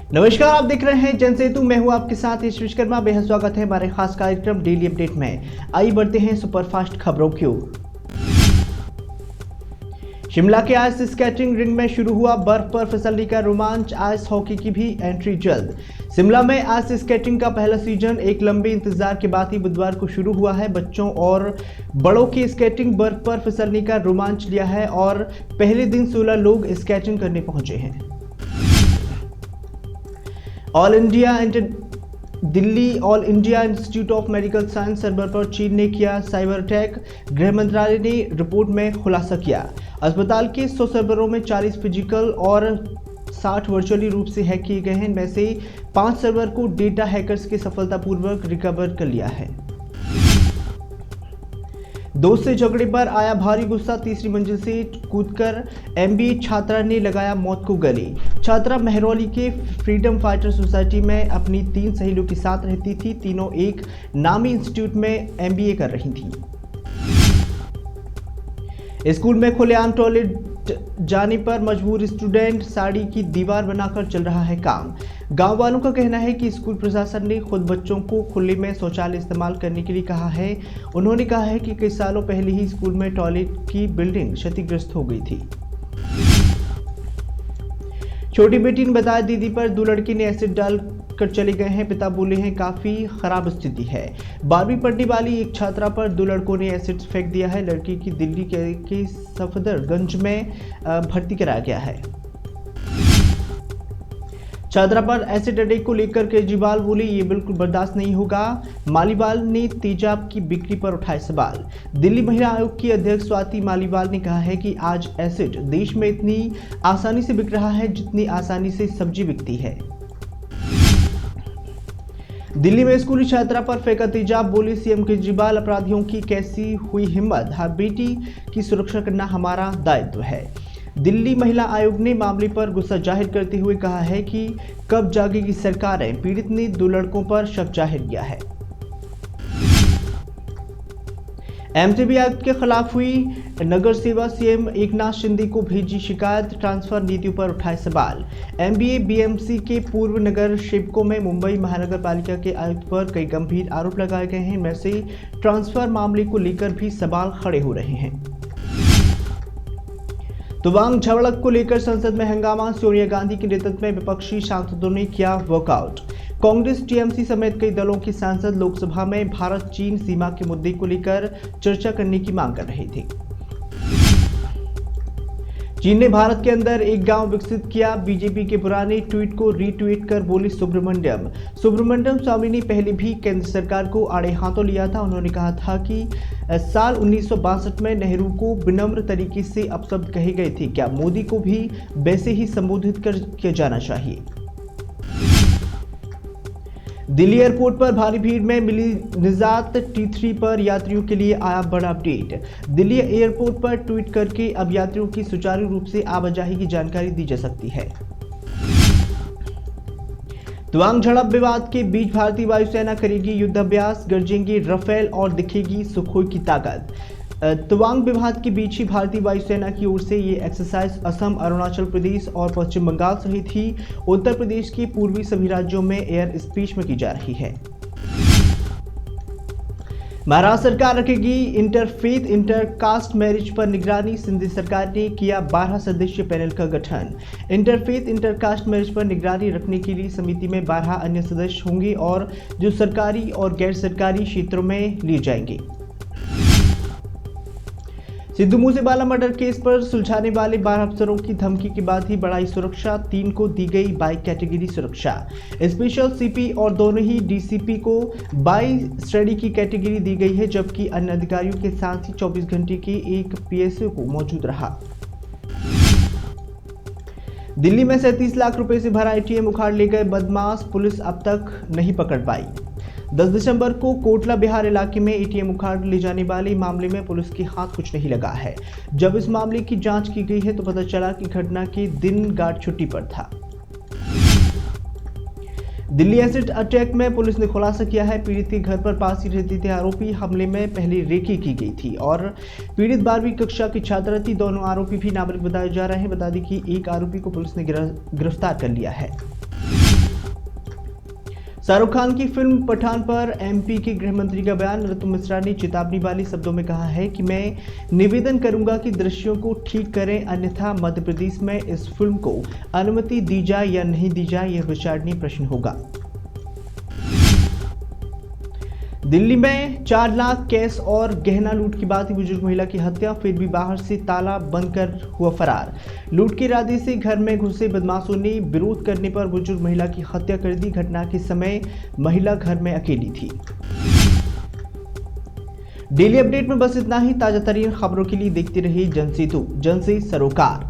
नमस्कार, आप देख रहे हैं जनसेतु। मैं हूं आपके साथ ईश विश्वकर्मा। बेहद स्वागत है हमारे खास कार्यक्रम डेली अपडेट में। आइए बढ़ते हैं सुपरफास्ट खबरों की ओर। शिमला के आइस स्केटिंग रिंग में शुरू हुआ बर्फ पर फिसलने का रोमांच। आइस हॉकी की भी एंट्री जल्द। शिमला में आइस स्केटिंग का पहला सीजन एक लंबे इंतजार के बाद ही बुधवार को शुरू हुआ है। बच्चों और बड़ों की स्केटिंग बर्फ पर फिसलने का रोमांच लिया है और पहले दिन 16 लोग स्केटिंग करने पहुंचे हैं। Delhi all India institute of medical science server पर चीन ने किया साइबर अटैक। गृह मंत्रालय ने रिपोर्ट में खुलासा किया। अस्पताल के 100 सर्वरों में 40 फिजिकल और 60 वर्चुअली रूप से हैक किए गए हैं। इनमें से 5 सर्वर को डेटा हैकर्स के सफलतापूर्वक रिकवर कर लिया है। दोस्त से झगड़े पर आया भारी गुस्सा। तीसरी मंजिल से कूदकर MBA छात्रा ने लगाया मौत को गले। छात्रा महरौली के फ्रीडम फाइटर सोसाइटी में अपनी 3 सहेलियों के साथ रहती थी। तीनों एक नामी इंस्टीट्यूट में MBA कर रही थी। स्कूल में खुलेआम टॉयलेट जाने पर मजबूर स्टूडेंट। साड़ी की दीवार बनाकर चल रहा है काम। गांव वालों का कहना है कि स्कूल प्रशासन ने खुद बच्चों को खुले में शौचालय इस्तेमाल करने के लिए कहा है। उन्होंने कहा है कि कई सालों पहले ही स्कूल में टॉयलेट की बिल्डिंग क्षतिग्रस्त हो गई थी। छोटी बेटी ने बताया दीदी पर 2 लड़के ने एसिड डाल कर चले गए हैं। पिता बोले हैं काफी खराब स्थिति है। 12वीं पढ़ने वाली एक छात्रा पर 2 लड़कों ने एसिड फेंक दिया है। लड़की की दिल्ली के सफदरगंज में भर्ती कराया गया है। छात्रा पर एसिड अटैक को लेकर केजरीवाल बोले ये बिल्कुल बर्दाश्त नहीं होगा। मालीवाल ने तेजाब की बिक्री पर उठाए सवाल। दिल्ली महिला आयोग की अध्यक्ष स्वाति मालीवाल ने कहा है कि आज एसिड देश में इतनी आसानी से बिक रहा है जितनी आसानी से सब्जी बिकती है। दिल्ली में स्कूली छात्रा पर फेंका तेजाब। बोले CM केजरीवाल अपराधियों की कैसी हुई हिम्मत। हर बेटी की सुरक्षा करना हमारा दायित्व है। दिल्ली महिला आयोग ने मामले पर गुस्सा जाहिर करते हुए कहा है कि कब जागेगी सरकारें। पीड़ित ने 2 लड़कों पर शक जाहिर किया है। MTB आयुक्त के खिलाफ हुई नगर सेवा। CM एकनाथ शिंदे को भेजी शिकायत। ट्रांसफर नीतियों पर उठाए सवाल। MBA BMC के पूर्व नगर सेवकों में मुंबई महानगर पालिका के आयुक्त पर कई गंभीर आरोप लगाए गए हैं। इनमें से ट्रांसफर मामले को लेकर भी सवाल खड़े हो रहे हैं। तवांग झड़प को लेकर संसद में हंगामा। सोनिया गांधी के नेतृत्व में विपक्षी सांसदों ने किया वॉकआउट। कांग्रेस TMC समेत कई दलों के सांसद लोकसभा में भारत चीन सीमा के मुद्दे को लेकर चर्चा करने की मांग कर रहे थे। चीन ने भारत के अंदर एक गांव विकसित किया। बीजेपी के पुराने ट्वीट को रीट्वीट कर बोली सुब्रमण्यम स्वामी ने पहले भी केंद्र सरकार को आड़े हाथों लिया था। उन्होंने कहा था कि साल 1962 में नेहरू को विनम्र तरीके से अपशब्द कहे गए थे। क्या मोदी को भी वैसे ही संबोधित किया जाना चाहिए। दिल्ली एयरपोर्ट पर भारी भीड़ में मिली निजात। T3 पर यात्रियों के लिए आया बड़ा अपडेट। दिल्ली एयरपोर्ट पर ट्वीट करके अब यात्रियों की सुचारू रूप से आवाजाही की जानकारी दी जा सकती है। तवांग झड़प विवाद के बीच भारतीय वायुसेना करेगी युद्धाभ्यास। गरजेंगे राफेल और दिखेगी सुखोई की ताकत। तवांग विवाद के बीच ही भारतीय वायुसेना की ओर से ये एक्सरसाइज असम, अरुणाचल प्रदेश और पश्चिम बंगाल सहित ही उत्तर प्रदेश के पूर्वी सभी राज्यों में एयर स्पेस में की जा रही है। महाराष्ट्र सरकार रखेगी इंटरफेथ इंटरकास्ट मैरिज पर निगरानी। सिंधी सरकार ने किया 12 सदस्यीय पैनल का गठन। इंटरफेथ इंटरकास्ट मैरिज पर निगरानी रखने के लिए समिति में 12 अन्य सदस्य होंगे और जो सरकारी और गैर सरकारी क्षेत्रों में लिए जाएंगे। सिद्धू मूसेवाला मर्डर केस पर सुलझाने वाले 12 अफसरों की धमकी के बाद ही बढ़ाई सुरक्षा। 3 को दी गई बाई कैटेगरी सुरक्षा। स्पेशल CP और दोनों ही DCP को बाई श्रेणी की कैटेगरी दी गई है, जबकि अन्य अधिकारियों के साथ ही 24 घंटे के एक PSO को मौजूद रहा। दिल्ली में 37 लाख रुपए से भरा ATM उखाड़ ले गए बदमाश। पुलिस अब तक नहीं पकड़ पाई। 10 दिसंबर को कोटला बिहार इलाके में ATM उखाड़ ले जाने वाले मामले में पुलिस के हाथ कुछ नहीं लगा है। जब इस मामले की जांच की गई है तो पता चला कि घटना के दिन गार्ड छुट्टी पर था। दिल्ली एसिड अटैक में पुलिस ने खुलासा किया है। पीड़ित के घर पर पास ही रहते थे आरोपी। हमले में पहले रेकी की गई थी और पीड़ित 12वीं कक्षा की छात्रा थी। दोनों आरोपी भी नाबालिग बताए जा रहे हैं। बता दें कि एक आरोपी को पुलिस ने गिरफ्तार कर लिया है। शाहरुख खान की फिल्म पठान पर एमपी के गृह मंत्री का बयान। ऋतु मिश्रा ने चेतावनी वाले शब्दों में कहा है कि मैं निवेदन करूंगा कि दृश्यों को ठीक करें, अन्यथा मध्य प्रदेश में इस फिल्म को अनुमति दी जाए या नहीं दी जाए, यह विचारणीय प्रश्न होगा। दिल्ली में 4 लाख कैश और गहना लूट के बाद बुजुर्ग महिला की हत्या, फिर भी बाहर से ताला बंद कर हुआ फरार। लूट के इरादे से घर में घुसे बदमाशों ने विरोध करने पर बुजुर्ग महिला की हत्या कर दी। घटना के समय महिला घर में अकेली थी। डेली अपडेट में बस इतना ही। ताजा तरीन खबरों के लिए देखते रहिए जनसेतु, जन से सरोकार।